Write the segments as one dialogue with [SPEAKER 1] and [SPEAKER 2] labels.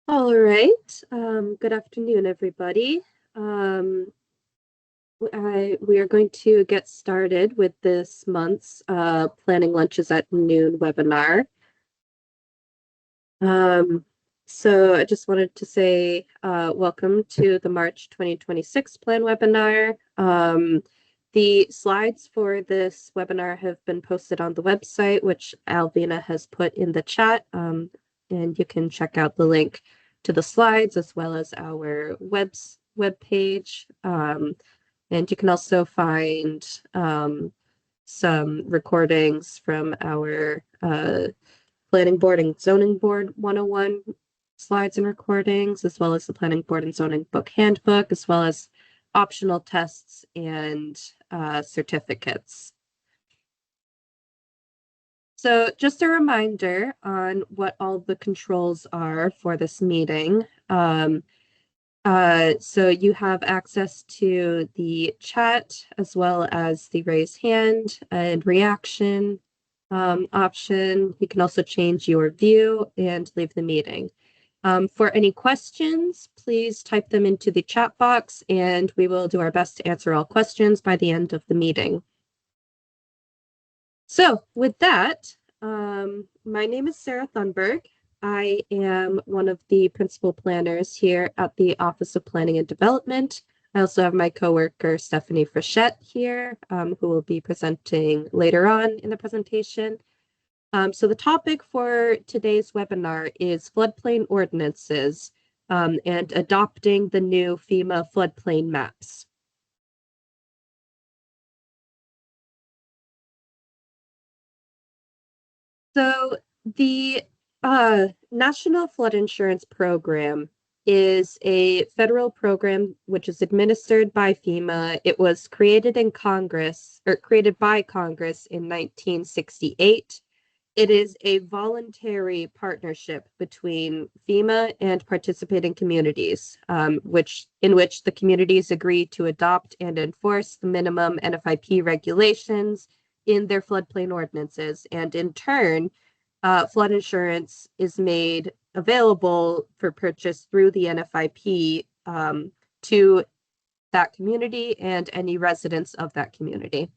[SPEAKER 1] All right. Good afternoon, everybody. Um, we are going to get started with this month's Planning Lunches at Noon webinar. So I just wanted to say welcome to the March 2026 Plan webinar. The slides for this webinar have been posted on the website, which Alvina has put in the chat, and you can check out the link to the slides as well as our web page. And you can also find some recordings from our Planning Board and Zoning Board 101 slides and recordings, as well as the Planning Board and Zoning Book Handbook, as well as optional tests and certificates. So just a reminder on what all the controls are for this meeting. So you have access to the chat as well as the raise hand and reaction option. You can also change your view and leave the meeting. For any questions, please type them into the chat box and we will do our best to answer all questions by the end of the meeting. So with that, my name is Sarah Thunberg. I am one of the principal planners here at the Office of Planning and Development. I also have my coworker, Stephanie Frechette here, who will be presenting later on in the presentation. So the topic for today's webinar is Floodplain Ordinances and adopting the new FEMA Floodplain Maps. So the National Flood Insurance Program is a federal program which is administered by FEMA. It was created in Congress, or created by Congress in 1968. It is a voluntary partnership between FEMA and participating communities, in which the communities agree to adopt and enforce the minimum NFIP regulations in their floodplain ordinances. And in turn, flood insurance is made available for purchase through the NFIP to that community and any residents of that community.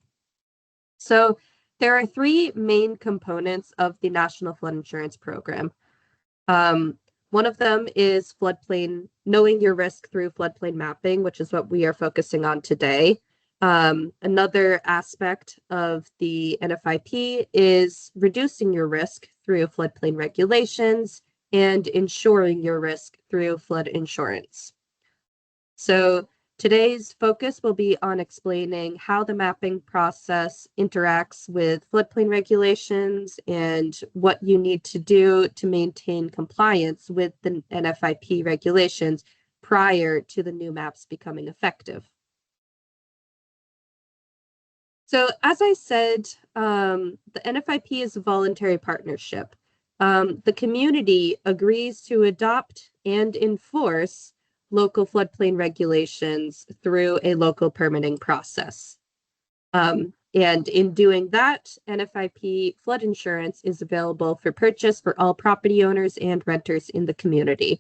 [SPEAKER 1] So there are three main components of the National Flood Insurance Program. One of them is knowing your risk through floodplain mapping, which is what we are focusing on today. Another aspect of the NFIP is reducing your risk through floodplain regulations and insuring your risk through flood insurance. So today's focus will be on explaining how the mapping process interacts with floodplain regulations and what you need to do to maintain compliance with the NFIP regulations prior to the new maps becoming effective. So as I said, the NFIP is a voluntary partnership. The community agrees to adopt and enforce local floodplain regulations through a local permitting process. And in doing that, NFIP flood insurance is available for purchase for all property owners and renters in the community.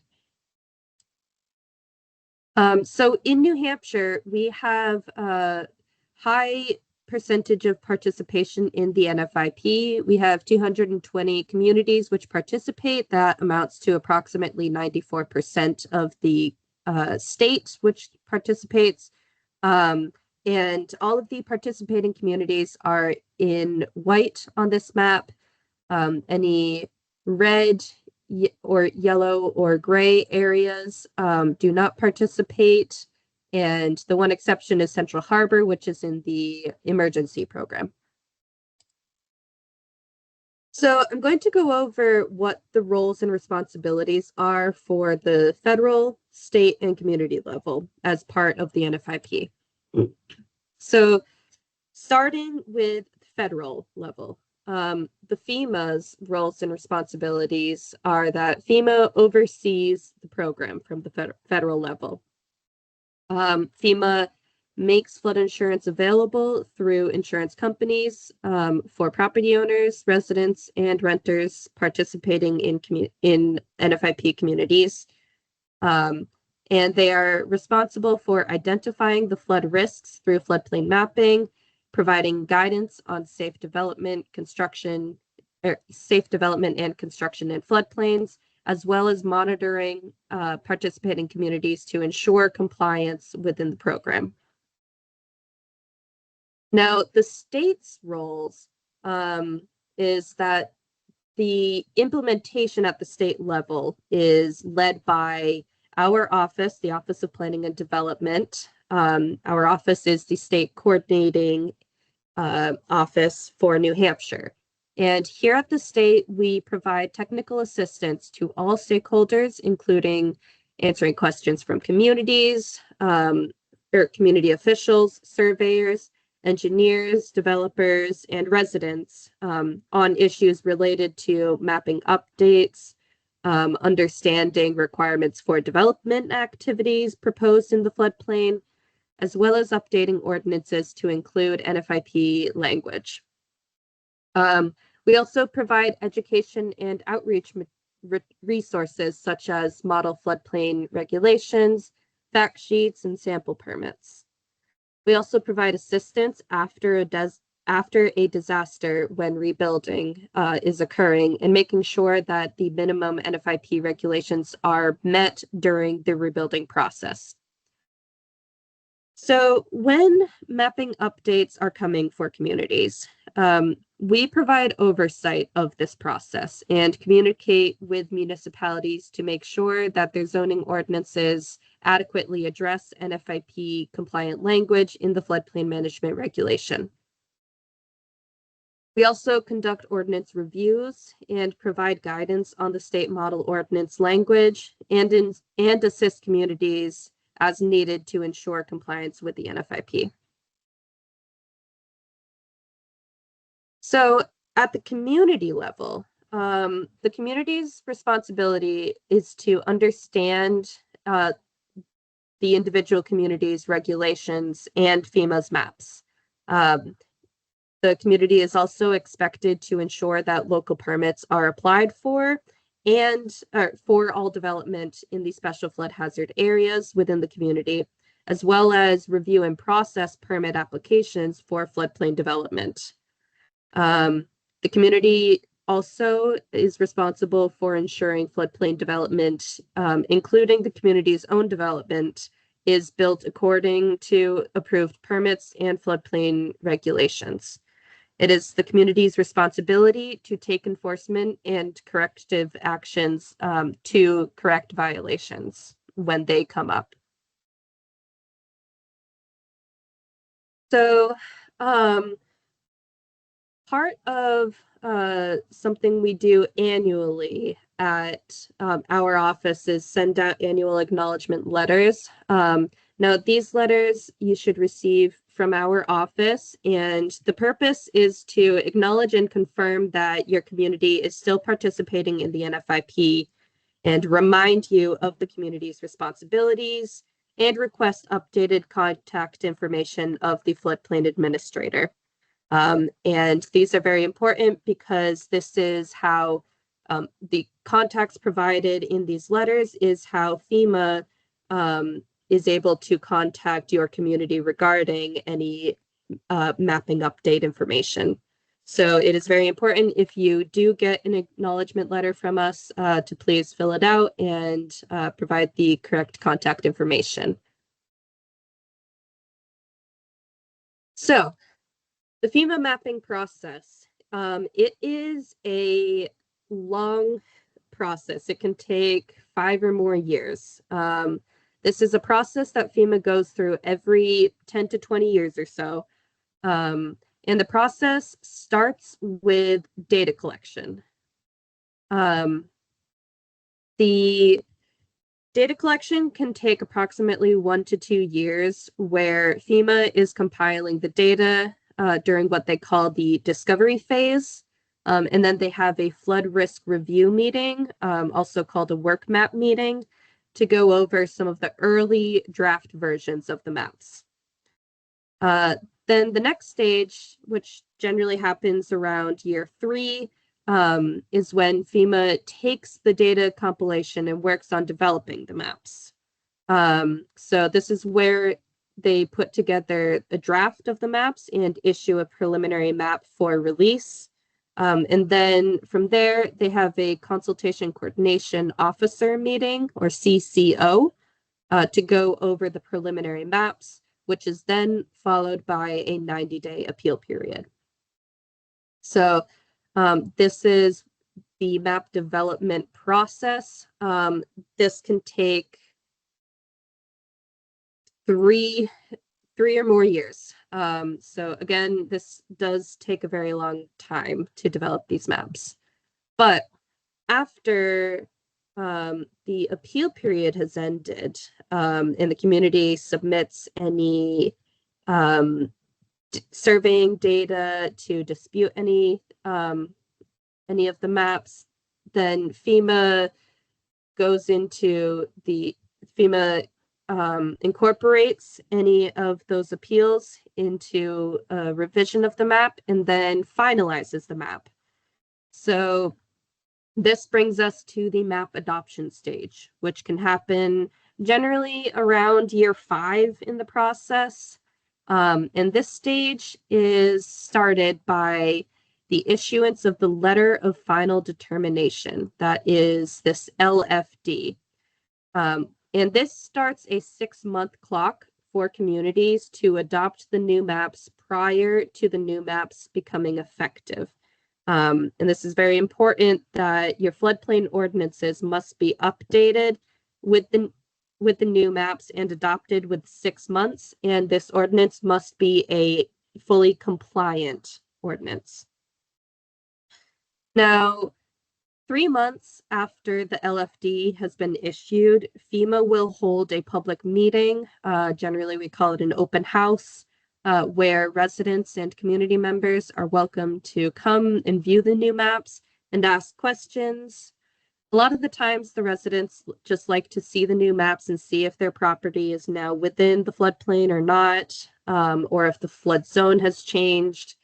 [SPEAKER 1] So in New Hampshire, we have a high percentage of participation in the NFIP. We have 220 communities which participate. That amounts to approximately 94% of the state which participates. And all of the participating communities are in white on this map. Any red or yellow or gray areas do not participate. And the one exception is Central Harbor, which is in the emergency program. So I'm going to go over what the roles and responsibilities are for the federal, state, and community level as part of the NFIP. So starting with federal level, the FEMA's roles and responsibilities are that FEMA oversees the program from the federal level. FEMA makes flood insurance available through insurance companies for property owners, residents, and renters participating in NFIP communities. And they are responsible for identifying the flood risks through floodplain mapping, providing guidance on safe development, safe development and construction in floodplains, as well as monitoring participating communities to ensure compliance within the program. Now, the state's roles is that the implementation at the state level is led by our office, the Office of Planning and Development. Our office is the state coordinating office for New Hampshire. And here at the state, we provide technical assistance to all stakeholders, including answering questions from communities, or community officials, surveyors, engineers, developers, and residents on issues related to mapping updates, understanding requirements for development activities proposed in the floodplain, as well as updating ordinances to include NFIP language. We also provide education and outreach resources such as model floodplain regulations, fact sheets, and sample permits. We also provide assistance after a disaster when rebuilding is occurring and making sure that the minimum NFIP regulations are met during the rebuilding process. So when mapping updates are coming for communities, we provide oversight of this process and communicate with municipalities to make sure that their zoning ordinances adequately address NFIP compliant language in the floodplain management regulation. We also conduct ordinance reviews and provide guidance on the state model ordinance language and assist communities as needed to ensure compliance with the NFIP. So at the community level, the community's responsibility is to understand the individual community's regulations and FEMA's maps. The community is also expected to ensure that local permits are applied for and for all development in the special flood hazard areas within the community, as well as review and process permit applications for floodplain development. The community also is responsible for ensuring floodplain development, including the community's own development, is built according to approved permits and floodplain regulations. It is the community's responsibility to take enforcement and corrective actions to correct violations when they come up. So part of something we do annually at our office is send out annual acknowledgement letters. Now, these letters you should receive from our office, and the purpose is to acknowledge and confirm that your community is still participating in the NFIP and remind you of the community's responsibilities and request updated contact information of the floodplain administrator. And these are very important because this is how the contacts provided in these letters is how FEMA is able to contact your community regarding any mapping update information. So it is very important if you do get an acknowledgement letter from us to please fill it out and provide the correct contact information. So the FEMA mapping process, it is a long process. It can take 5 or more years. This is a process that FEMA goes through every 10 to 20 years or so. And the process starts with data collection. The data collection can take approximately 1 to 2 years, where FEMA is compiling the data during what they call the discovery phase. And then they have a flood risk review meeting, also called a work map meeting, to go over some of the early draft versions of the maps. Then the next stage, which generally happens around year 3, is when FEMA takes the data compilation and works on developing the maps. So this is where they put together a draft of the maps and issue a preliminary map for release. And then from there, they have a consultation coordination officer meeting, or CCO, to go over the preliminary maps, which is then followed by a 90-day appeal period. So this is the map development process. This can take three or more years. So again, this does take a very long time to develop these maps. But after the appeal period has ended, and the community submits any surveying data to dispute any of the maps, then FEMA incorporates any of those appeals into a revision of the map and then finalizes the map. So this brings us to the map adoption stage, which can happen generally around year 5 in the process. And this stage is started by the issuance of the Letter of Final Determination, that is this LFD. And this starts a 6-month clock for communities to adopt the new maps prior to the new maps becoming effective. And this is very important, that your floodplain ordinances must be updated with the new maps and adopted with 6 months, and this ordinance must be a fully compliant ordinance. Now, 3 months after the LFD has been issued, FEMA will hold a public meeting. Generally, we call it an open house, where residents and community members are welcome to come and view the new maps and ask questions. A lot of the times, the residents just like to see the new maps and see if their property is now within the floodplain or not, or if the flood zone has changed.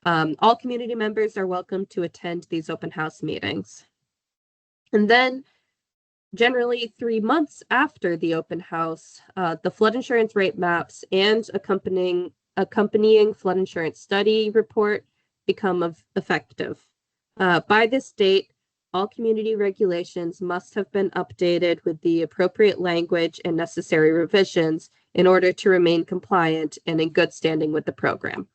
[SPEAKER 1] All community members are welcome to attend these open house meetings. And then generally 3 months after the open house, the flood insurance rate maps and accompanying flood insurance study report become effective. By this date, all community regulations must have been updated with the appropriate language and necessary revisions in order to remain compliant and in good standing with the program.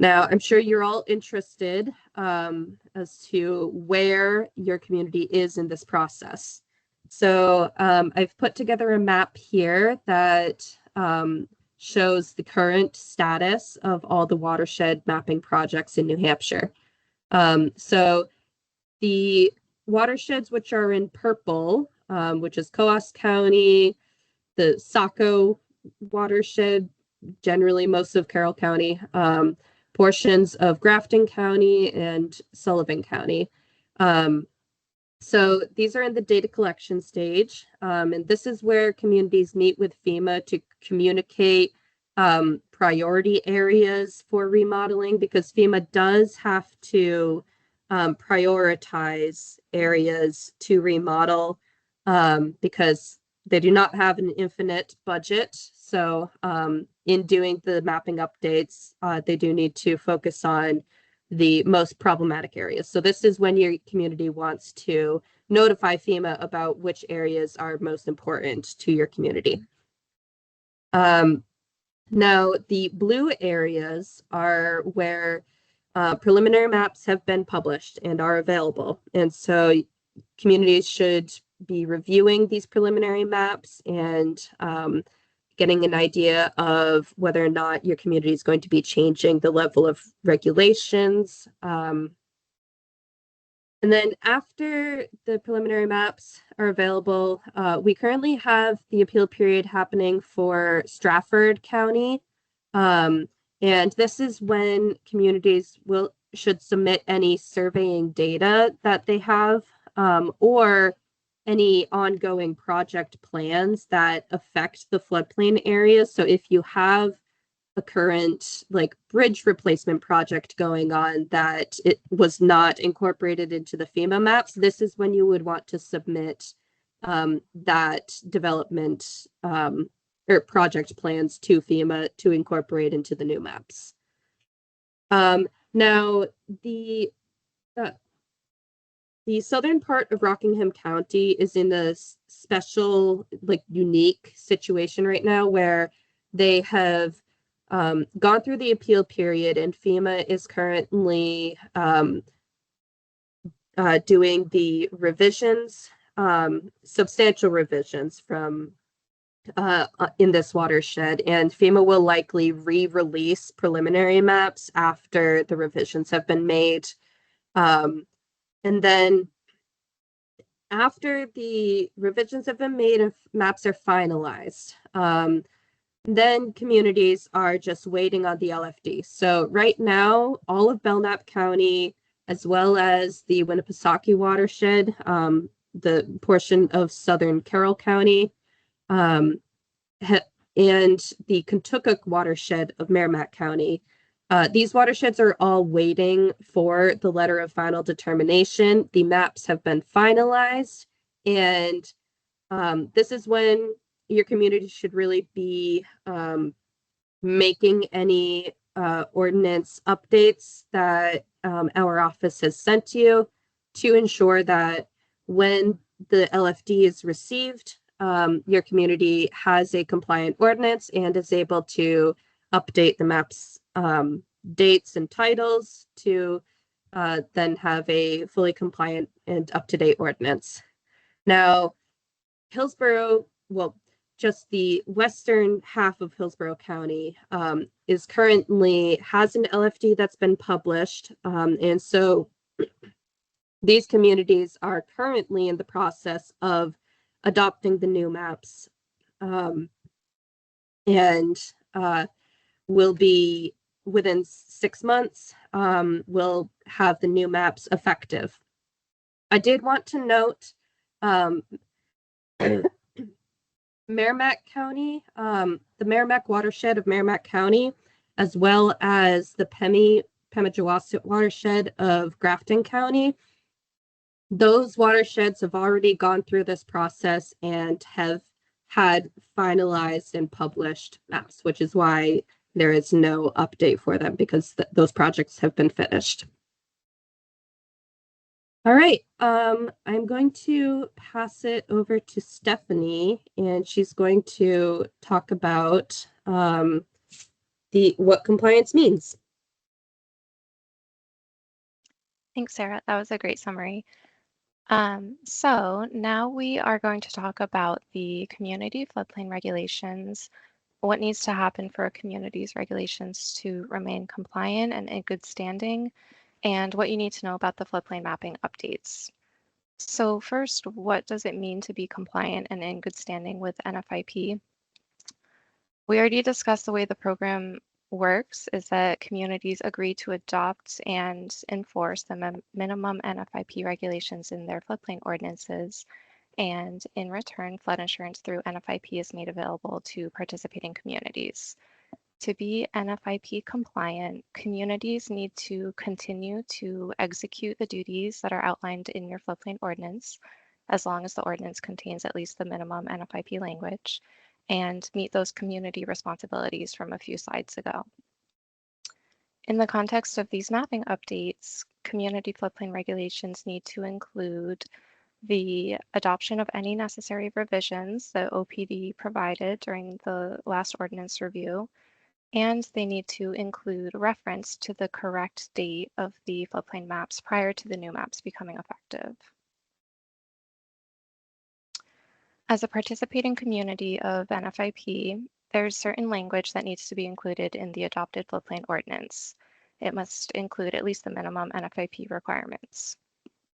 [SPEAKER 1] Now, I'm sure you're all interested as to where your community is in this process. So I've put together a map here that shows the current status of all the watershed mapping projects in New Hampshire. So the watersheds which are in purple, which is Coos County, the Saco watershed, generally most of Carroll County, portions of Grafton County and Sullivan County. So these are in the data collection stage, and this is where communities meet with FEMA to communicate priority areas for remodeling, because FEMA does have to prioritize areas to remodel, because they do not have an infinite budget. So in doing the mapping updates, they do need to focus on the most problematic areas. So this is when your community wants to notify FEMA about which areas are most important to your community. Now, the blue areas are where preliminary maps have been published and are available. And so communities should be reviewing these preliminary maps and getting an idea of whether or not your community is going to be changing the level of regulations. And then after the preliminary maps are available, we currently have the appeal period happening for Strafford County. And this is when communities should submit any surveying data that they have, or any ongoing project plans that affect the floodplain areas. So if you have a current like bridge replacement project going on that it was not incorporated into the FEMA maps, this is when you would want to submit that development or project plans to FEMA to incorporate into the new maps. Now, the southern part of Rockingham County is in a special, like unique situation right now where they have gone through the appeal period, and FEMA is currently doing the revisions, substantial revisions from in this watershed, and FEMA will likely re-release preliminary maps after the revisions have been made. And then after the revisions have been made and maps are finalized, then communities are just waiting on the LFD. So right now, all of Belknap County, as well as the Winnipesaukee watershed, the portion of southern Carroll County, and the Kentucky watershed of Merrimack County. These watersheds are all waiting for the letter of final determination. The maps have been finalized, and this is when your community should really be making any ordinance updates that our office has sent you to ensure that when the LFD is received, your community has a compliant ordinance and is able to update the maps dates and titles to then have a fully compliant and up-to-date ordinance. Now, Hillsborough, well, just the western half of Hillsborough County is currently has an LFD that's been published, and so these communities are currently in the process of adopting the new maps, and will be within 6 months, will have the new maps effective. I did want to note Merrimack County, the Merrimack watershed of Merrimack County, as well as the Pemigewasset watershed of Grafton County. Those watersheds have already gone through this process and have had finalized and published maps, which is why there is no update for them, because those projects have been finished. All right, I'm going to pass it over to Stephanie, and she's going to talk about what compliance means.
[SPEAKER 2] Thanks, Sarah. That was a great summary. So now we are going to talk about the community floodplain regulations, what needs to happen for a community's regulations to remain compliant and in good standing, and what you need to know about the floodplain mapping updates. So first, what does it mean to be compliant and in good standing with NFIP? We already discussed the way the program works is that communities agree to adopt and enforce the minimum NFIP regulations in their floodplain ordinances, and in return, flood insurance through NFIP is made available to participating communities. To be NFIP compliant, communities need to continue to execute the duties that are outlined in your floodplain ordinance, as long as the ordinance contains at least the minimum NFIP language, and meet those community responsibilities from a few slides ago. In the context of these mapping updates, community floodplain regulations need to include the adoption of any necessary revisions that OPD provided during the last ordinance review, and they need to include reference to the correct date of the floodplain maps prior to the new maps becoming effective. As a participating community of NFIP, there's certain language that needs to be included in the adopted floodplain ordinance. It must include at least the minimum NFIP requirements.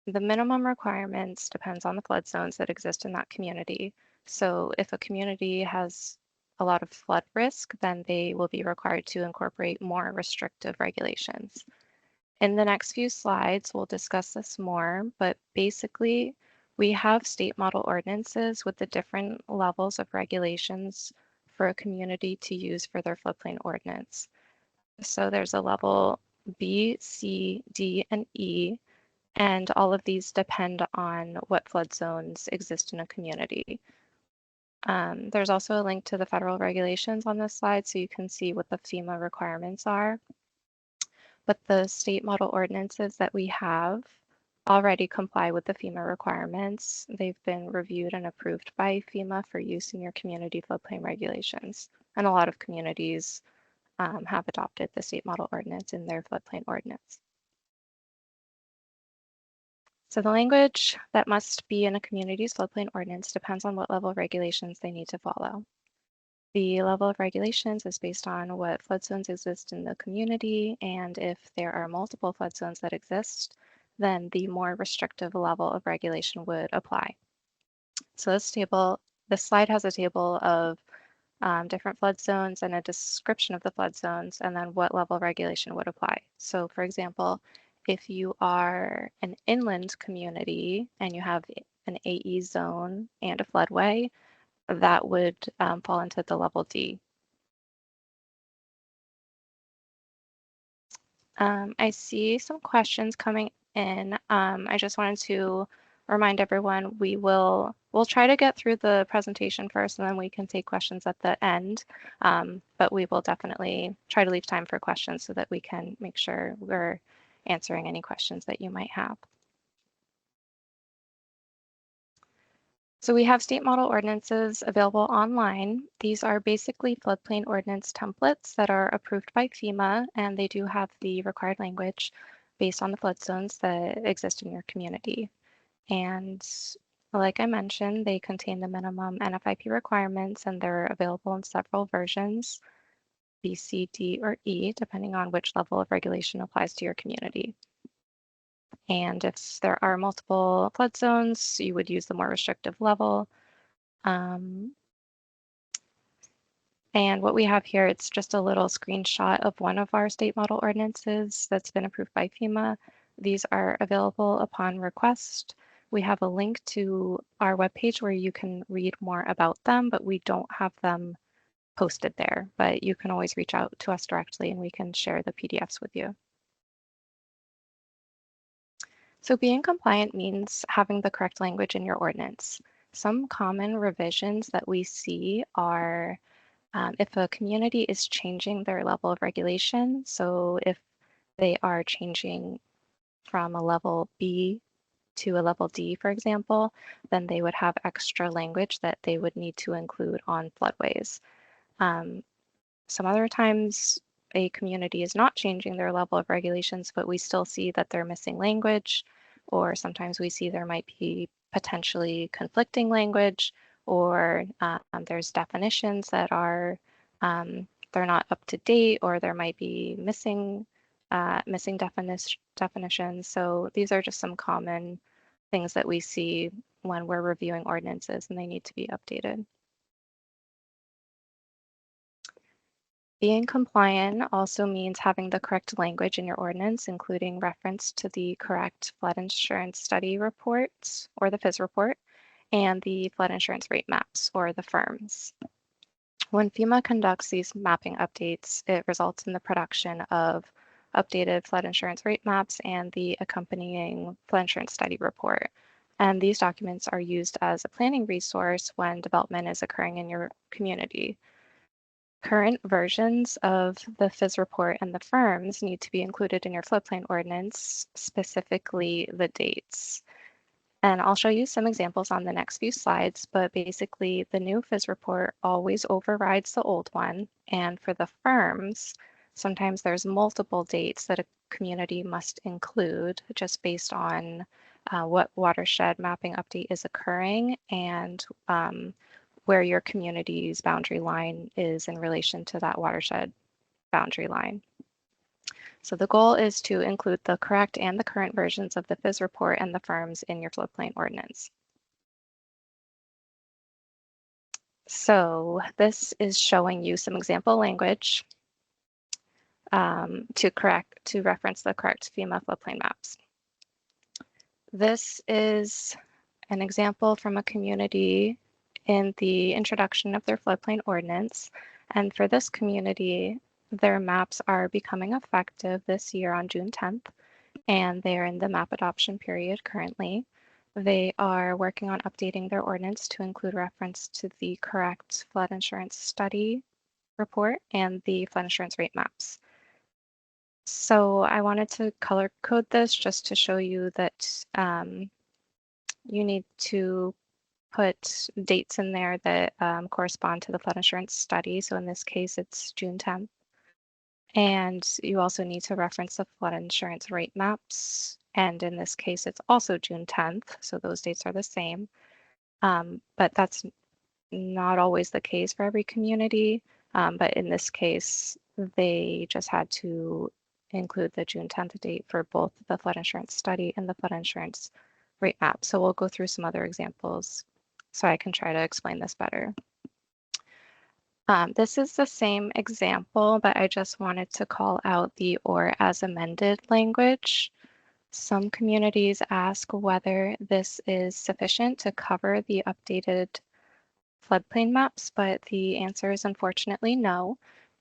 [SPEAKER 2] The minimum requirements depends on the flood zones that exist in that community. So if a community has a lot of flood risk, then they will be required to incorporate more restrictive regulations. In the next few slides, we'll discuss this more, but basically, we have state model ordinances with the different levels of regulations for a community to use for their floodplain ordinance. So there's a level B, C, D, and E, and all of these depend on what flood zones exist in a community. There's also a link to the federal regulations on this slide so you can see what the FEMA requirements are. But the state model ordinances that we have already comply with the FEMA requirements. They've been reviewed and approved by FEMA for use in your community floodplain regulations. And a lot of communities have adopted the state model ordinance in their floodplain ordinance. So the language that must be in a community's floodplain ordinance depends on what level of regulations they need to follow. The level of regulations is based on what flood zones exist in the community, and if there are multiple flood zones that exist, then the more restrictive level of regulation would apply. So this slide has a table of different flood zones and a description of the flood zones, and then what level of regulation would apply. So for example, if you are an inland community and you have an AE zone and a floodway, that would fall into the level D. I see some questions coming in. I just wanted to remind everyone we'll try to get through the presentation first and then we can take questions at the end. But we will definitely try to leave time for questions so that we can make sure we're answering any questions that you might have. So we have state model ordinances available online. These are basically floodplain ordinance templates that are approved by FEMA, and they do have the required language based on the flood zones that exist in your community. And like I mentioned, they contain the minimum NFIP requirements, and they're available in several versions, B, C, D, or E, depending on which level of regulation applies to your community. And if there are multiple flood zones, you would use the more restrictive level. And what we have here, it's just a little screenshot of one of our state model ordinances that's been approved by FEMA. These are available upon request. We have a link to our webpage where you can read more about them, but we don't have them posted there. But you can always reach out to us directly and we can share the PDFs with you. So being compliant means having the correct language in your ordinance. Some common revisions that we see are if a community is changing their level of regulation, so if they are changing from a level B to a level D, for example, then they would have extra language that they would need to include on floodways. Some other times a community is not changing their level of regulations, but we still see that they're missing language, or sometimes we see there might be potentially conflicting language, or there's definitions that are they're not up to date, or there might be missing definitions. So these are just some common things that we see when we're reviewing ordinances and they need to be updated. Being compliant also means having the correct language in your ordinance, including reference to the correct flood insurance study reports or the FIS report and the flood insurance rate maps or the FIRMs. When FEMA conducts these mapping updates, it results in the production of updated flood insurance rate maps and the accompanying flood insurance study report. And these documents are used as a planning resource when development is occurring in your community. Current versions of the FIS report and the FIRMs need to be included in your floodplain ordinance, specifically the dates. And I'll show you some examples on the next few slides, but basically the new FIS report always overrides the old one. And for the FIRMs, sometimes there's multiple dates that a community must include just based on what watershed mapping update is occurring and where your community's boundary line is in relation to that watershed boundary line. So the goal is to include the correct and the current versions of the FIS report and the FIRMs in your floodplain ordinance. So this is showing you some example language to reference the correct FEMA floodplain maps. This is an example from a community in the introduction of their floodplain ordinance. And for this community, their maps are becoming effective this year on June 10th, and they are in the map adoption period currently. They are working on updating their ordinance to include reference to the correct flood insurance study report and the flood insurance rate maps. So I wanted to color code this just to show you that you need to put dates in there that correspond to the flood insurance study. So in this case, it's June 10th. And you also need to reference the flood insurance rate maps. And in this case, it's also June 10th. So those dates are the same. But that's not always the case for every community. But in this case, they just had to include the June 10th date for both the flood insurance study and the flood insurance rate map. So we'll go through some other examples so I can try to explain this better. This is the same example, but I just wanted to call out the or as amended language. Some communities ask whether this is sufficient to cover the updated floodplain maps, but the answer is unfortunately no.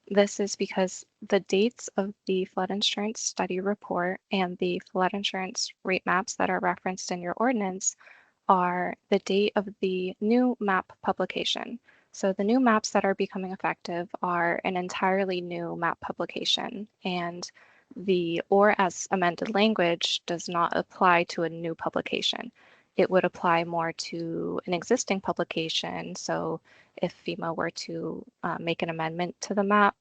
[SPEAKER 2] This is because the dates of the flood insurance study report and the flood insurance rate maps that are referenced in your ordinance are the date of the new map publication. So the new maps that are becoming effective are an entirely new map publication, and the or as amended language does not apply to a new publication. It would apply more to an existing publication. So if FEMA were to make an amendment to the map,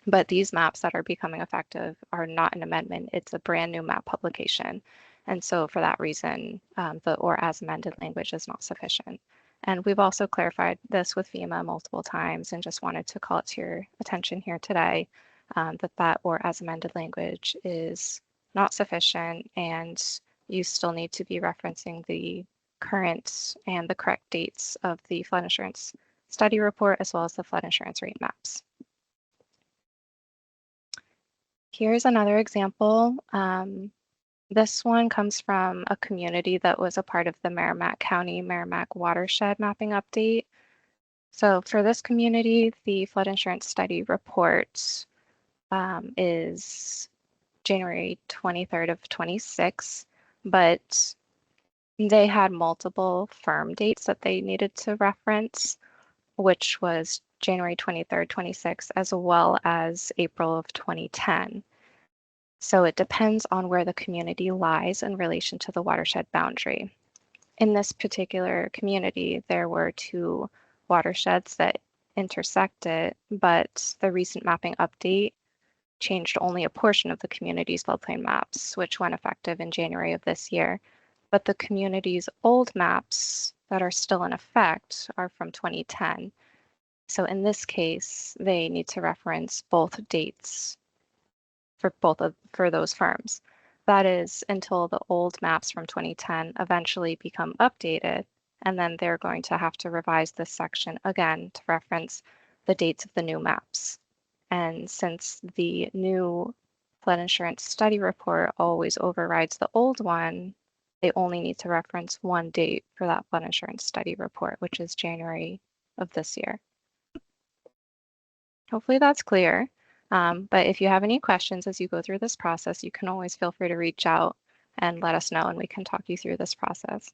[SPEAKER 2] but these maps that are becoming effective are not an amendment, it's a brand new map publication. And so for that reason, the or as amended language is not sufficient. And we've also clarified this with FEMA multiple times and just wanted to call it to your attention here today that or as amended language is not sufficient, and you still need to be referencing the current and the correct dates of the flood insurance study report as well as the flood insurance rate maps. Here's another example. This one comes from a community that was a part of the Merrimack County Merrimack watershed mapping update. So for this community, the flood insurance study report is January 23rd of 26, but they had multiple firm dates that they needed to reference, which was January 23rd, 26, as well as April of 2010. So it depends on where the community lies in relation to the watershed boundary. In this particular community, there were two watersheds that intersected, but the recent mapping update changed only a portion of the community's floodplain maps, which went effective in January of this year. But the community's old maps that are still in effect are from 2010. So in this case, they need to reference both dates for those firms. That is until the old maps from 2010 eventually become updated, and then they're going to have to revise this section again to reference the dates of the new maps. And since the new flood insurance study report always overrides the old one, they only need to reference one date for that flood insurance study report, which is January of this year. Hopefully that's clear. But if you have any questions as you go through this process, you can always feel free to reach out and let us know, and we can talk you through this process.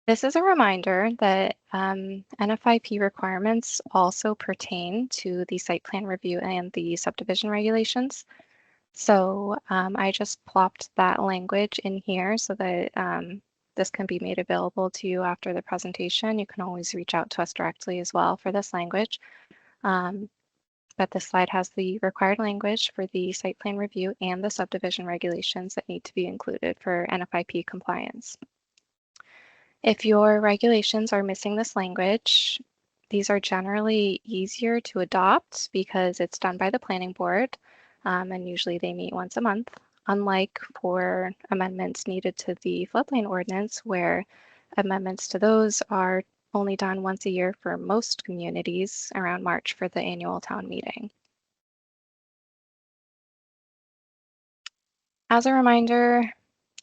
[SPEAKER 2] This is a reminder that NFIP requirements also pertain to the site plan review and the subdivision regulations. So I just plopped that language in here so that this can be made available to you after the presentation. You can always reach out to us directly as well for this language. But this slide has the required language for the site plan review and the subdivision regulations that need to be included for NFIP compliance. If your regulations are missing this language, these are generally easier to adopt because it's done by the planning board, and usually they meet once a month, unlike for amendments needed to the floodplain ordinance, where amendments to those are only done once a year for most communities around March for the annual town meeting. As a reminder,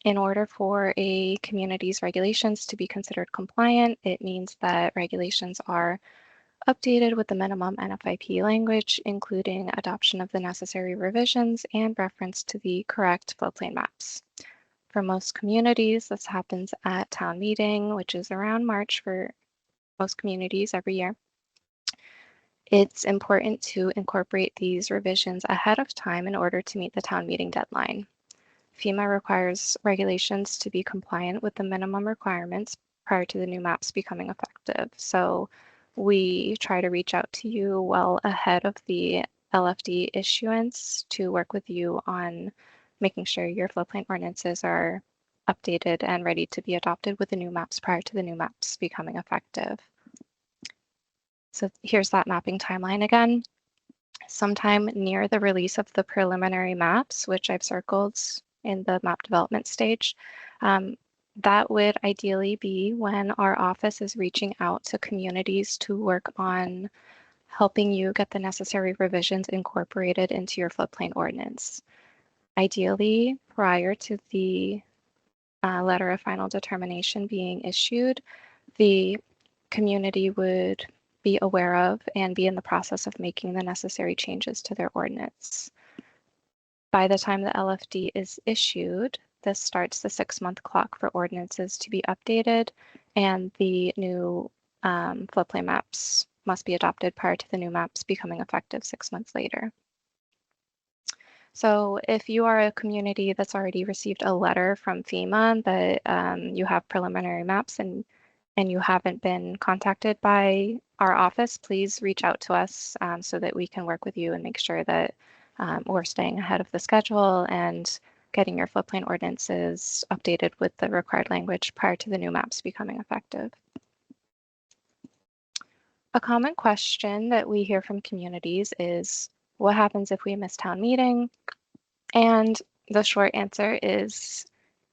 [SPEAKER 2] In order for a community's regulations to be considered compliant, it means that regulations are updated with the minimum NFIP language, including adoption of the necessary revisions and reference to the correct floodplain maps. For most communities, this happens at town meeting, which is around March for most communities every year. It's important to incorporate these revisions ahead of time in order to meet the town meeting deadline. FEMA requires regulations to be compliant with the minimum requirements prior to the new maps becoming effective. So we try to reach out to you well ahead of the LFD issuance to work with you on making sure your floodplain ordinances are updated and ready to be adopted with the new maps prior to the new maps becoming effective. So here's that mapping timeline again. Sometime near the release of the preliminary maps, which I've circled in the map development stage, that would ideally be when our office is reaching out to communities to work on helping you get the necessary revisions incorporated into your floodplain ordinance. Ideally, prior to the letter of final determination being issued, the community would be aware of and be in the process of making the necessary changes to their ordinance. By the time the LFD is issued, this starts the 6-month clock for ordinances to be updated, and the new floodplain maps must be adopted prior to the new maps becoming effective 6 months later. So if you are a community that's already received a letter from FEMA that you have preliminary maps and you haven't been contacted by our office, please reach out to us so that we can work with you and make sure that we're staying ahead of the schedule and getting your floodplain ordinances updated with the required language prior to the new maps becoming effective. A common question that we hear from communities is, what happens if we miss town meeting? And the short answer is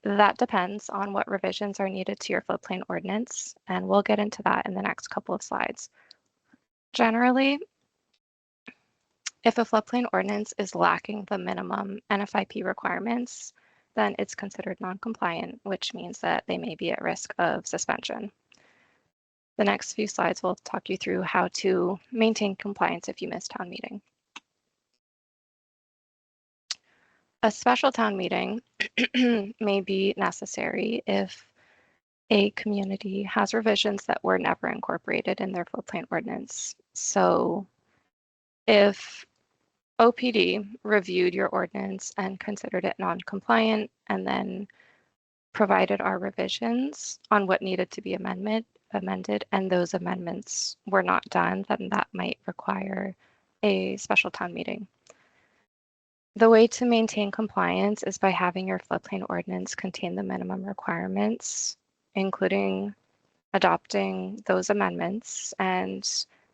[SPEAKER 2] that depends on what revisions are needed to your floodplain ordinance, and we'll get into that in the next couple of slides. Generally, if a floodplain ordinance is lacking the minimum NFIP requirements, then it's considered non-compliant, which means that they may be at risk of suspension. The next few slides will talk you through how to maintain compliance if you miss town meeting. A special town meeting may be necessary if a community has revisions that were never incorporated in their floodplain ordinance. So if OPD reviewed your ordinance and considered it non-compliant and then provided our revisions on what needed to be amended, and those amendments were not done, then that might require a special town meeting. The way to maintain compliance is by having your floodplain ordinance contain the minimum requirements, including adopting those amendments and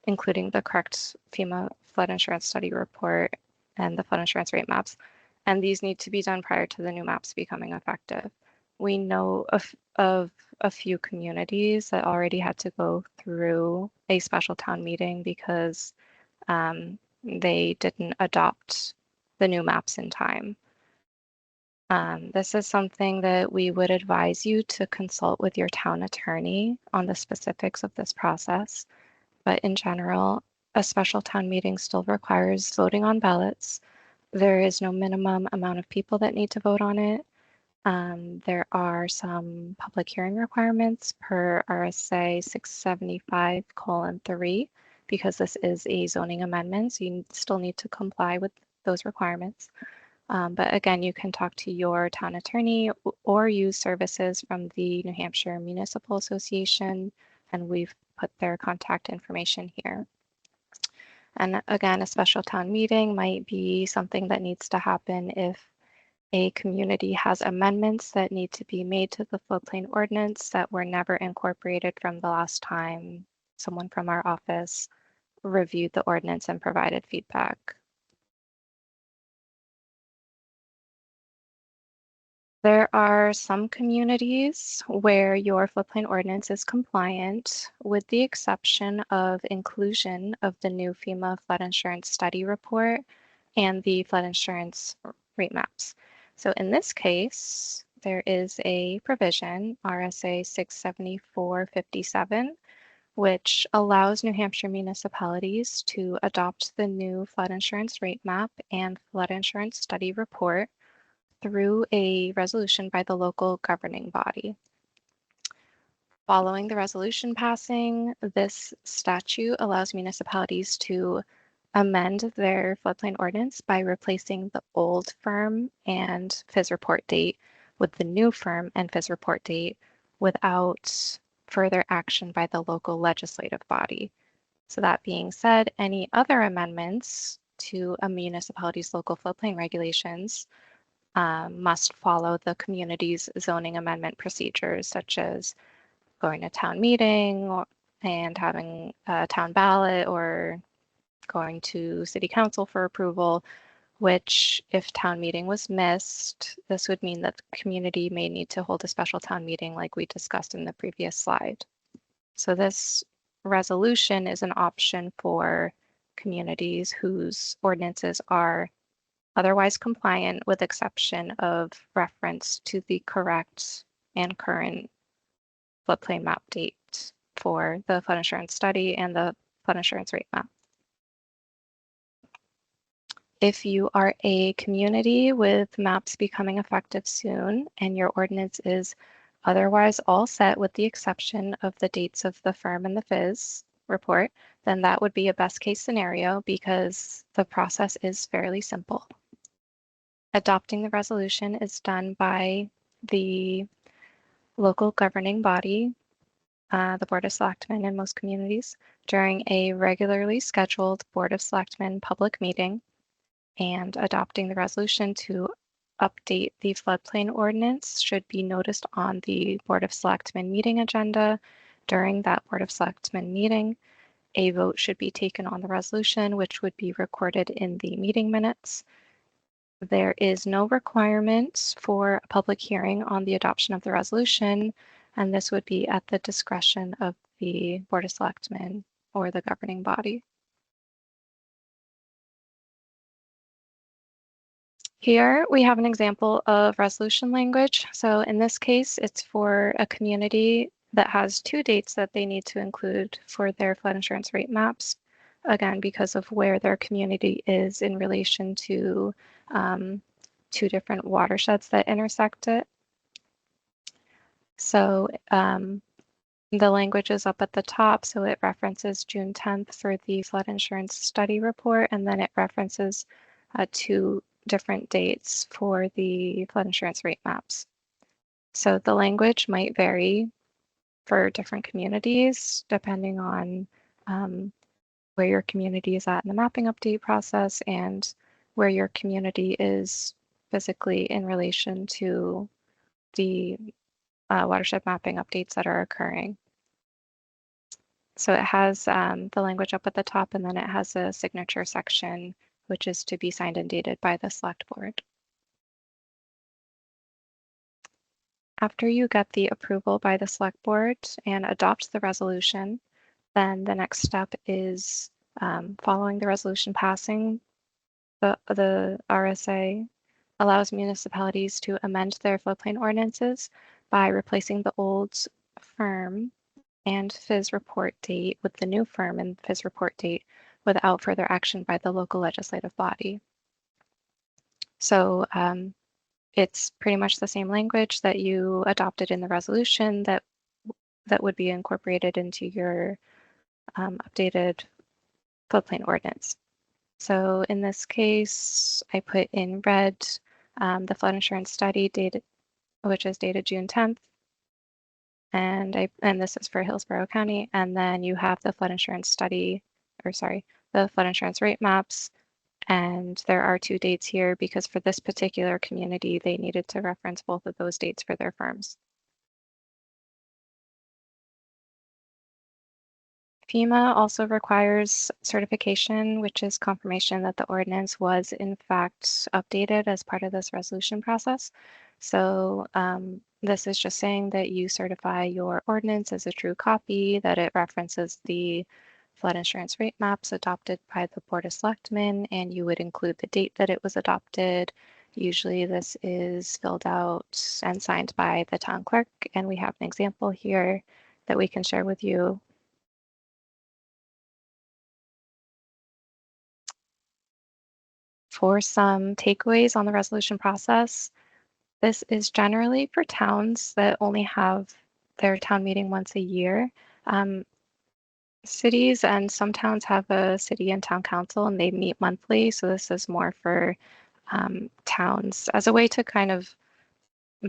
[SPEAKER 2] including the correct FEMA flood insurance study report and the flood insurance rate maps. And these need to be done prior to the new maps becoming effective. We know of a few communities that already had to go through a special town meeting because they didn't adopt the new maps in time. This is something that we would advise you to consult with your town attorney on the specifics of this process. But in general, a special town meeting still requires voting on ballots. There is no minimum amount of people that need to vote on it. There are some public hearing requirements per RSA 675:3 because this is a zoning amendment, so you still need to comply with those requirements. But again, you can talk to your town attorney or use services from the New Hampshire Municipal Association, and we've put their contact information here. And again, a special town meeting might be something that needs to happen if a community has amendments that need to be made to the floodplain ordinance that were never incorporated from the last time someone from our office reviewed the ordinance and provided feedback. There are some communities where your floodplain ordinance is compliant, with the exception of inclusion of the new FEMA flood insurance study report and the flood insurance rate maps. So in this case, there is a provision, RSA 67457, which allows New Hampshire municipalities to adopt the new flood insurance rate map and flood insurance study report through a resolution by the local governing body. Following the resolution passing, this statute allows municipalities to amend their floodplain ordinance by replacing the old firm and FIS report date with the new firm and FIS report date without further action by the local legislative body. So that being said, any other amendments to a municipality's local floodplain regulations must follow the community's zoning amendment procedures, such as going to town meeting and having a town ballot, or going to city council for approval, which if town meeting was missed, this would mean that the community may need to hold a special town meeting like we discussed in the previous slide. So this resolution is an option for communities whose ordinances are otherwise compliant, with exception of reference to the correct and current floodplain map date for the flood insurance study and the flood insurance rate map. If you are a community with maps becoming effective soon and your ordinance is otherwise all set with the exception of the dates of the firm and the FIS report, then that would be a best case scenario because the process is fairly simple. Adopting the resolution is done by the local governing body, the Board of Selectmen in most communities, during a regularly scheduled Board of Selectmen public meeting, and adopting the resolution to update the floodplain ordinance should be noticed on the Board of Selectmen meeting agenda. During that Board of Selectmen meeting, a vote should be taken on the resolution, which would be recorded in the meeting minutes. There is no requirement for a public hearing on the adoption of the resolution, and this would be at the discretion of the Board of Selectmen or the governing body. Here we have an example of resolution language. So in this case, it's for a community that has two dates that they need to include for their flood insurance rate maps. Again, because of where their community is in relation to two different watersheds that intersect it. So the language is up at the top, so it references June 10th for the flood insurance study report, and then it references two different dates for the flood insurance rate maps. So the language might vary for different communities depending on where your community is at in the mapping update process and where your community is physically in relation to the watershed mapping updates that are occurring. So it has the language up at the top, and then it has a signature section, which is to be signed and dated by the select board. After you get the approval by the select board and adopt the resolution, then the next step is following the resolution passing, the RSA allows municipalities to amend their floodplain ordinances by replacing the old firm and FIS report date with the new firm and FIS report date without further action by the local legislative body. So it's pretty much the same language that you adopted in the resolution that would be incorporated into your updated floodplain ordinance. So in this case, I put in red the flood insurance study dated, which is dated June 10th. And this is for Hillsborough County. And then you have the flood insurance study, the flood insurance rate maps. And there are two dates here because for this particular community, they needed to reference both of those dates for their firms. FEMA also requires certification, which is confirmation that the ordinance was in fact updated as part of this resolution process. So this is just saying that you certify your ordinance as a true copy, that it references the flood insurance rate maps adopted by the Board of Selectmen, and you would include the date that it was adopted, Usually this is filled out and signed by the town clerk, and we have an example here that we can share with you. For some takeaways on the resolution process, this is generally for towns that only have their town meeting once a year. Cities and some towns have a city and town council and they meet monthly. So this is more for towns as a way to kind of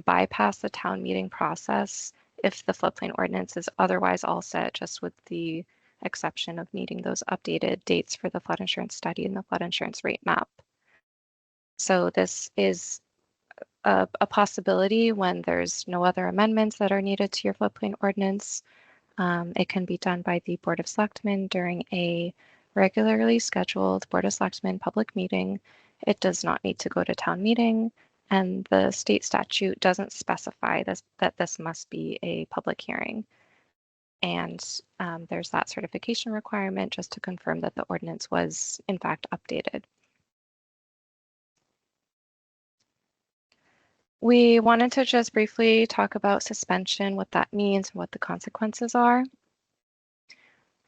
[SPEAKER 2] bypass the town meeting process if the floodplain ordinance is otherwise all set, just with the exception of needing those updated dates for the flood insurance study and the flood insurance rate map. So this is a possibility when there's no other amendments that are needed to your floodplain ordinance. It can be done by the Board of Selectmen during a regularly scheduled Board of Selectmen public meeting. It does not need to go to town meeting, and the state statute doesn't specify that this must be a public hearing. And there's that certification requirement just to confirm that the ordinance was in fact updated. We wanted to just briefly talk about suspension, what that means, and what the consequences are.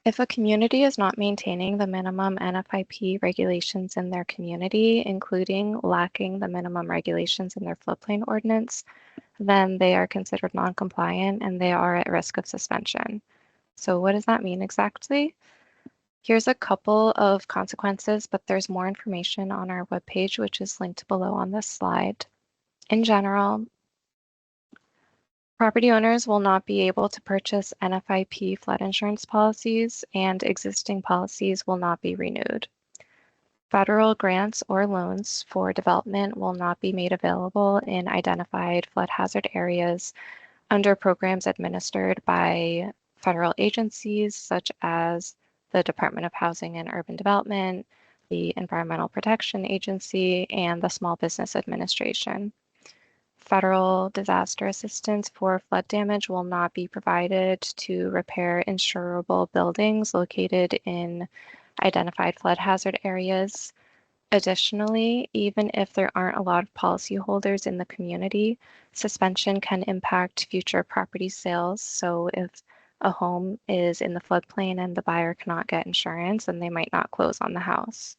[SPEAKER 2] If a community is not maintaining the minimum NFIP regulations in their community, including lacking the minimum regulations in their floodplain ordinance, then they are considered non-compliant and they are at risk of suspension. So what does that mean exactly? Here's a couple of consequences, but there's more information on our webpage, which is linked below on this slide. In general, property owners will not be able to purchase NFIP flood insurance policies, and existing policies will not be renewed. Federal grants or loans for development will not be made available in identified flood hazard areas under programs administered by federal agencies such as the Department of Housing and Urban Development, the Environmental Protection Agency, and the Small Business Administration. Federal disaster assistance for flood damage will not be provided to repair insurable buildings located in identified flood hazard areas. Additionally, even if there aren't a lot of policyholders in the community, suspension can impact future property sales. So if a home is in the floodplain and the buyer cannot get insurance, then they might not close on the house.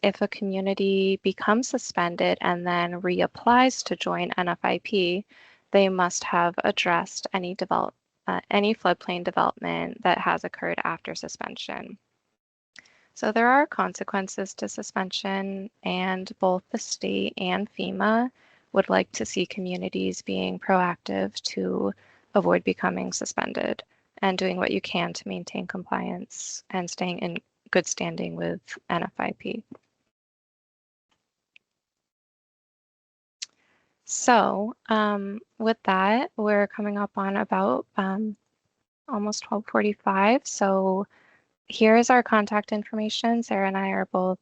[SPEAKER 2] If a community becomes suspended and then reapplies to join NFIP, they must have addressed any floodplain development that has occurred after suspension. So there are consequences to suspension, and both the state and FEMA would like to see communities being proactive to avoid becoming suspended and doing what you can to maintain compliance and staying in good standing with NFIP. So with that, we're coming up on about almost 12:45. So here is our contact information. Sarah and I are both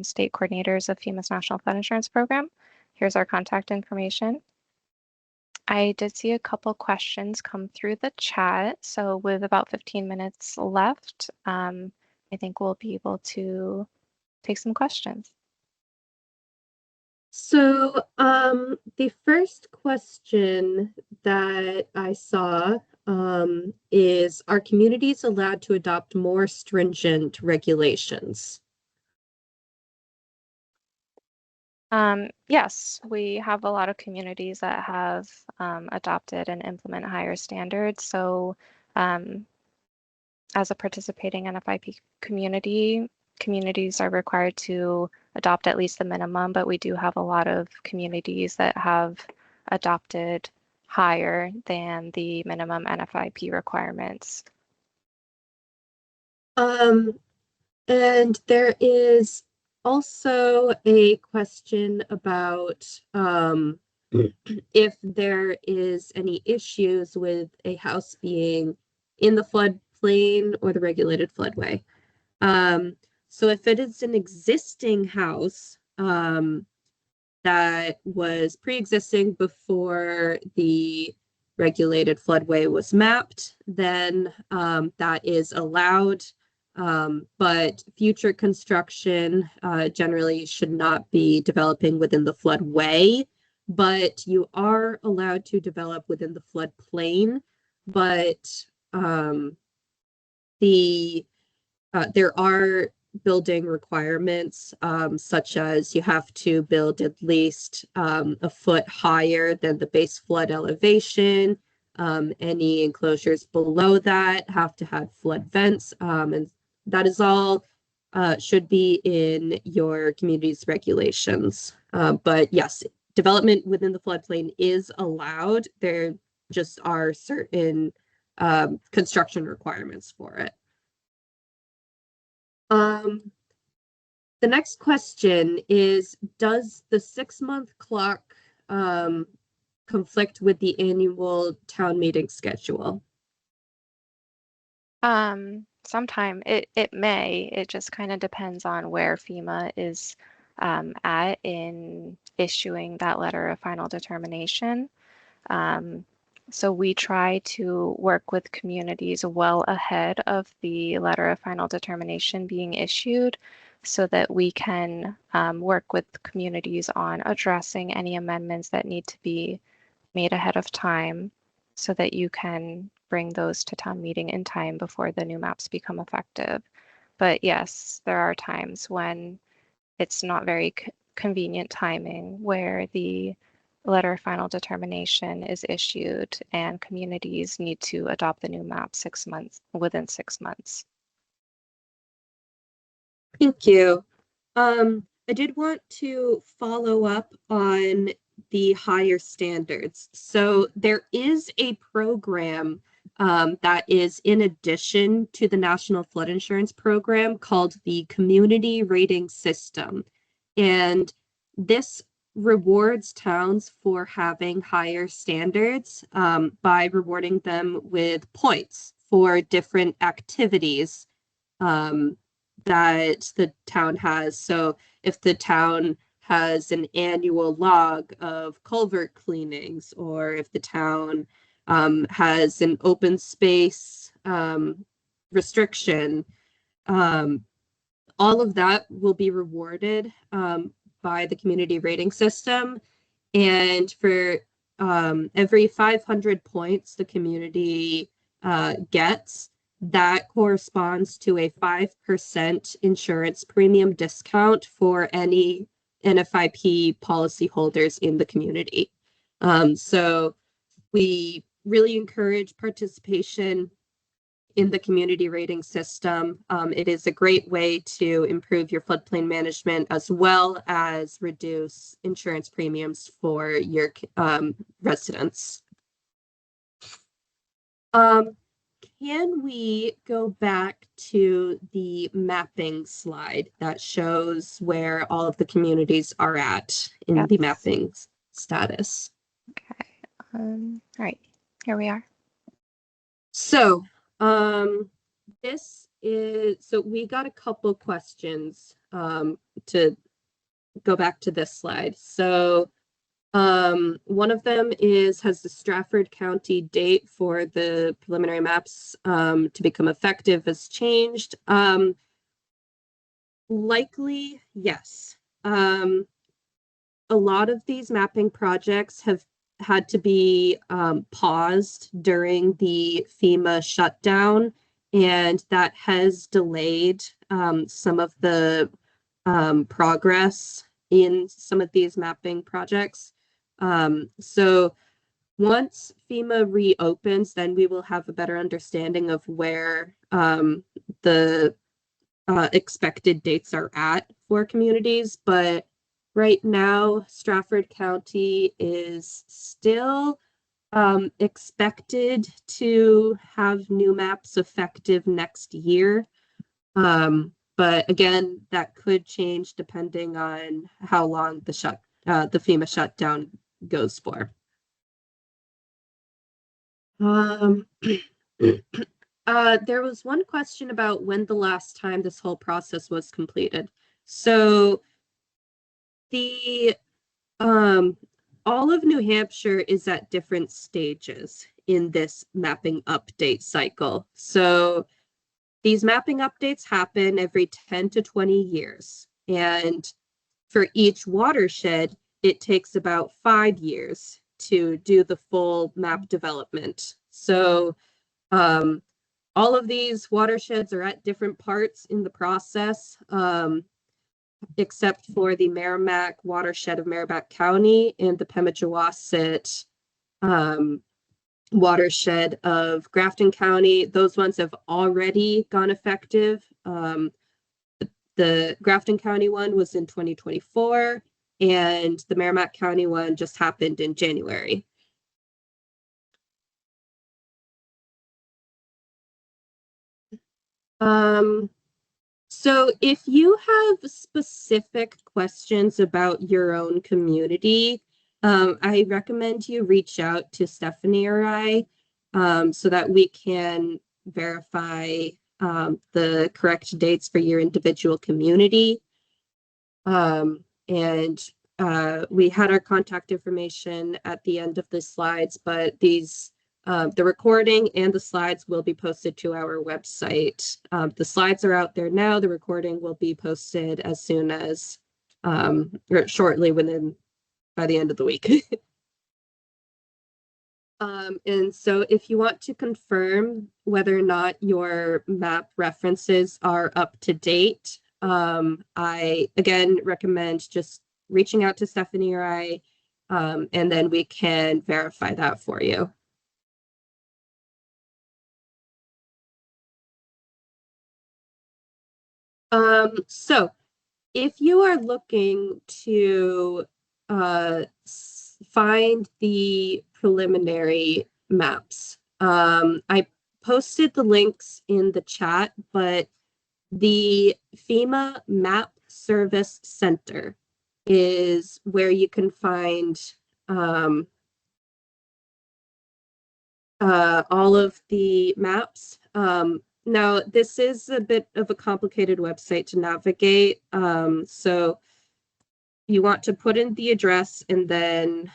[SPEAKER 2] state coordinators of FEMA's National Flood Insurance Program. Here's our contact information. I did see a couple questions come through the chat. So with about 15 minutes left, I think we'll be able to take some questions.
[SPEAKER 1] So the first question that I saw is, are communities allowed to adopt more stringent regulations?
[SPEAKER 2] Yes, we have a lot of communities that have adopted and implement higher standards. So as a participating NFIP community, communities are required to adopt at least the minimum, but we do have a lot of communities that have adopted higher than the minimum NFIP requirements.
[SPEAKER 1] And there is also a question about if there is any issues with a house being in the floodplain or the regulated floodway. So if it is an existing house that was pre-existing before the regulated floodway was mapped, then that is allowed. but future construction generally should not be developing within the floodway, but you are allowed to develop within the floodplain. But there are building requirements, such as you have to build at least a foot higher than the base flood elevation. Any enclosures below that have to have flood vents, and that is all should be in your community's regulations. But yes, development within the floodplain is allowed. There just are certain construction requirements for it. The next question is, does the 6-month clock conflict with the annual town meeting schedule?
[SPEAKER 2] Sometime it may. It just kind of depends on where FEMA is at in issuing that letter of final determination. So we try to work with communities well ahead of the letter of final determination being issued so that we can work with communities on addressing any amendments that need to be made ahead of time so that you can bring those to town meeting in time before the new maps become effective. But yes, there are times when it's not very convenient timing where the letter of final determination is issued and communities need to adopt the new map within 6 months.
[SPEAKER 1] Thank you. I did want to follow up on the higher standards. So there is a program that is in addition to the National Flood Insurance Program called the Community Rating System. And this rewards towns for having higher standards by rewarding them with points for different activities that the town has. So if the town has an annual log of culvert cleanings, or if the town has an open space restriction, all of that will be rewarded by the community rating system. And for every 500 points the community gets, that corresponds to a 5% insurance premium discount for any NFIP policyholders in the community. So we really encourage participation in the community rating system. It is a great way to improve your floodplain management as well as reduce insurance premiums for your residents. Can we go back to the mapping slide that shows where all of the communities are at in the mapping status?
[SPEAKER 2] Okay. All right, here we are.
[SPEAKER 1] So we got a couple questions to go back to this slide. So one of them is, has the Strafford County date for the preliminary maps to become effective has changed? Likely, yes. A lot of these mapping projects have had to be paused during the FEMA shutdown, and that has delayed some of the progress in some of these mapping projects. So once FEMA reopens, then we will have a better understanding of where the expected dates are at for communities. But right now, Strafford County is still expected to have new maps effective next year. But again, that could change depending on how long the FEMA shutdown goes for. There was one question about when the last time this whole process was completed. So the all of New Hampshire is at different stages in this mapping update cycle. So these mapping updates happen every 10 to 20 years. And for each watershed, it takes about 5 years to do the full map development. So all of these watersheds are at different parts in the process, except for the Merrimack watershed of Merrimack County and the Pemigewasset watershed of Grafton County. Those ones have already gone effective. The Grafton County one was in 2024, and the Merrimack County one just happened in January. So if you have specific questions about your own community, I recommend you reach out to Stephanie or I, so that we can verify the correct dates for your individual community. And we had our contact information at the end of the slides, but the recording and the slides will be posted to our website. The slides are out there now. The recording will be posted as soon as, or shortly by the end of the week. And so if you want to confirm whether or not your map references are up to date, I again recommend just reaching out to Stephanie or I, and then we can verify that for you. So if you are looking to find the preliminary maps, I posted the links in the chat, but the FEMA Map Service Center is where you can find all of the maps. Now, this is a bit of a complicated website to navigate. So you want to put in the address, and then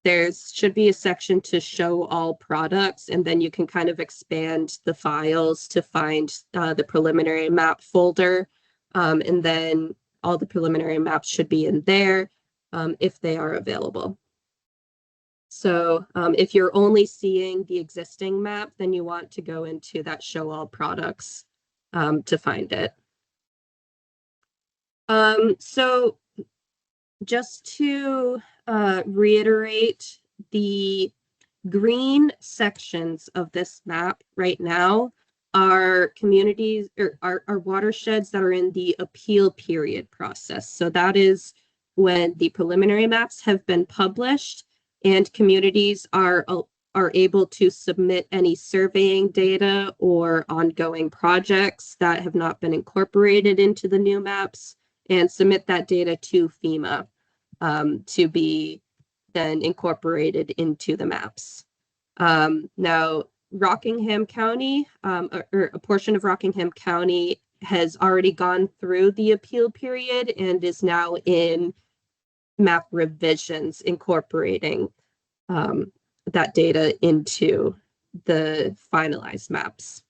[SPEAKER 1] there should be a section to show all products, and then you can kind of expand the files to find the preliminary map folder. And then all the preliminary maps should be in there if they are available. So if you're only seeing the existing map, then you want to go into that show all products to find it. So just to reiterate, the green sections of this map right now are communities or are watersheds that are in the appeal period process. So that is when the preliminary maps have been published and communities are able to submit any surveying data or ongoing projects that have not been incorporated into the new maps and submit that data to FEMA to be then incorporated into the maps. Now, Rockingham County, or a portion of Rockingham County, has already gone through the appeal period and is now in map revisions incorporating that data into the finalized maps.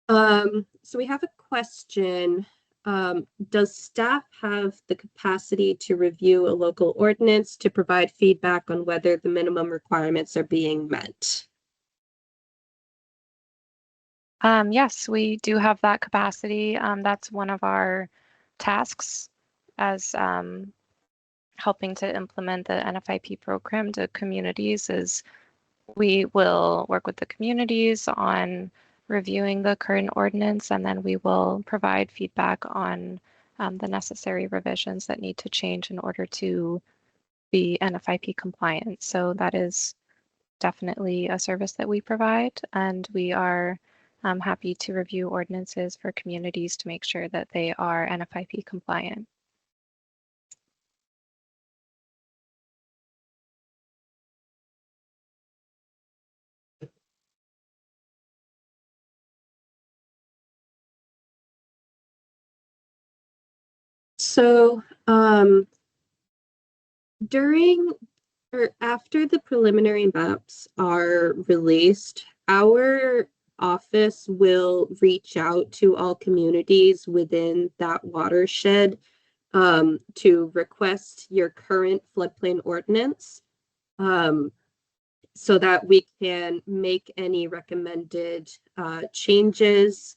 [SPEAKER 1] So we have a question. Does staff have the capacity to review a local ordinance to provide feedback on whether the minimum requirements are being met?
[SPEAKER 2] Yes, we do have that capacity. That's one of our tasks as helping to implement the NFIP program to communities is we will work with the communities on reviewing the current ordinance, and then we will provide feedback on the necessary revisions that need to change in order to be NFIP compliant. So that is definitely a service that we provide, and we are happy to review ordinances for communities to make sure that they are NFIP compliant.
[SPEAKER 1] So during or after the preliminary maps are released, our office will reach out to all communities within that watershed to request your current floodplain ordinance, so that we can make any recommended changes.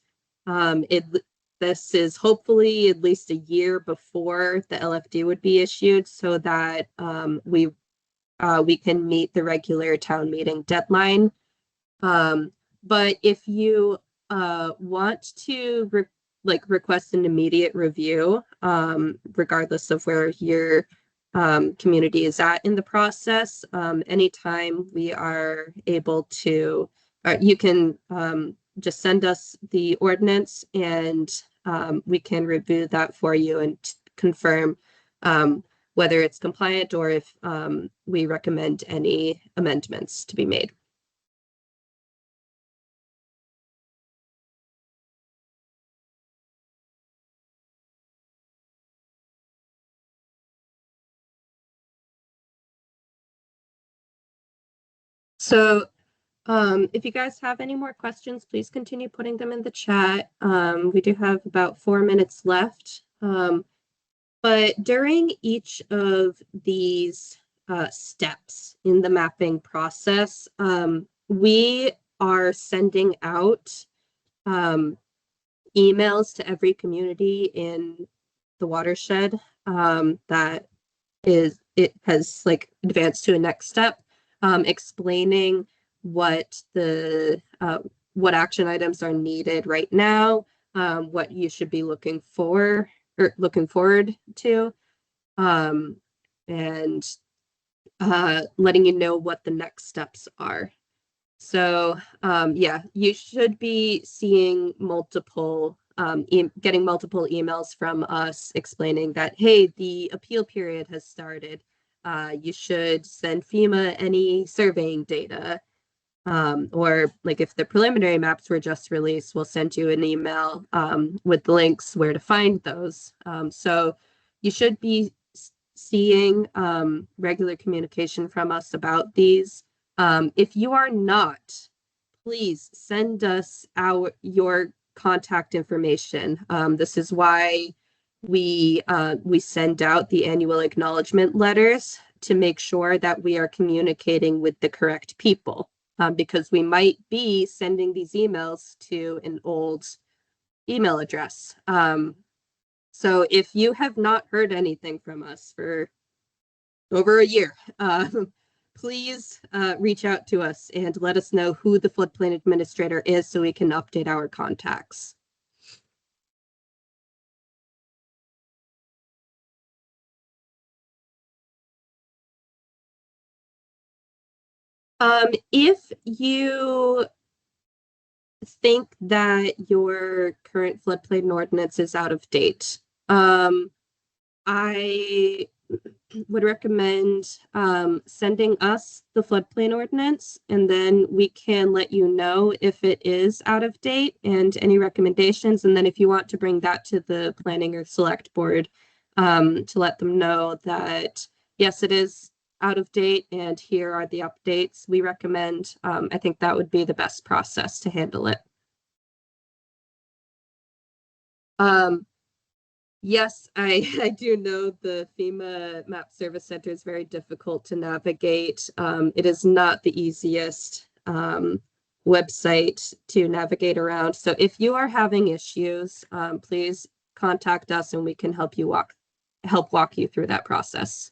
[SPEAKER 1] This is hopefully at least a year before the LFD would be issued, so that we can meet the regular town meeting deadline. But if you want to request an immediate review, regardless of where your community is at in the process, anytime we are able to, you can just send us the ordinance, and we can review that for you and confirm whether it's compliant or if we recommend any amendments to be made. So if you guys have any more questions, please continue putting them in the chat. We do have about 4 minutes left. But during each of these steps in the mapping process, we are sending out emails to every community in the watershed that it has like advanced to a next step, explaining what the what action items are needed right now, what you should be looking for or looking forward to, and letting you know what the next steps are. So yeah, you should be seeing multiple, getting multiple emails from us explaining that, hey, the appeal period has started. You should send FEMA any surveying data. Or like if the preliminary maps were just released, we'll send you an email with the links where to find those. So you should be seeing regular communication from us about these. If you are not, please send us your contact information. This is why we send out the annual acknowledgement letters, to make sure that we are communicating with the correct people, because we might be sending these emails to an old email address. So if you have not heard anything from us for over a year, please reach out to us and let us know who the floodplain administrator is, so we can update our contacts. If you think that your current floodplain ordinance is out of date, I would recommend sending us the floodplain ordinance, and then we can let you know if it is out of date and any recommendations. And then if you want to bring that to the planning or select board, to let them know that, yes, it is out of date and here are the updates we recommend, I think that would be the best process to handle it. Yes, I do know the FEMA Map Service Center is very difficult to navigate. It is not the easiest website to navigate around. So if you are having issues, please contact us and we can help walk you through that process.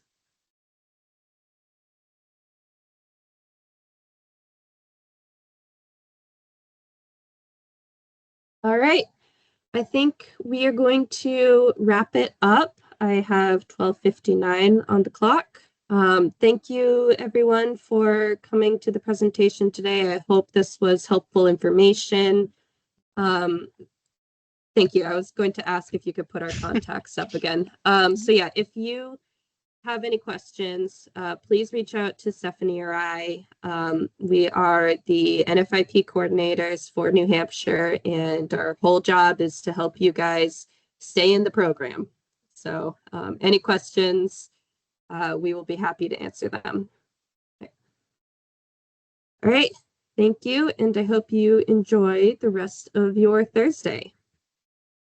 [SPEAKER 1] All right. I think we are going to wrap it up. I have 12:59 on the clock. Thank you, everyone, for coming to the presentation today. I hope this was helpful information. Thank you. I was going to ask if you could put our contacts up again. So yeah, if you have any questions, please reach out to Stephanie or I. We are the NFIP coordinators for New Hampshire, and our whole job is to help you guys stay in the program. So any questions, we will be happy to answer them. All right. Thank you. And I hope you enjoy the rest of your Thursday.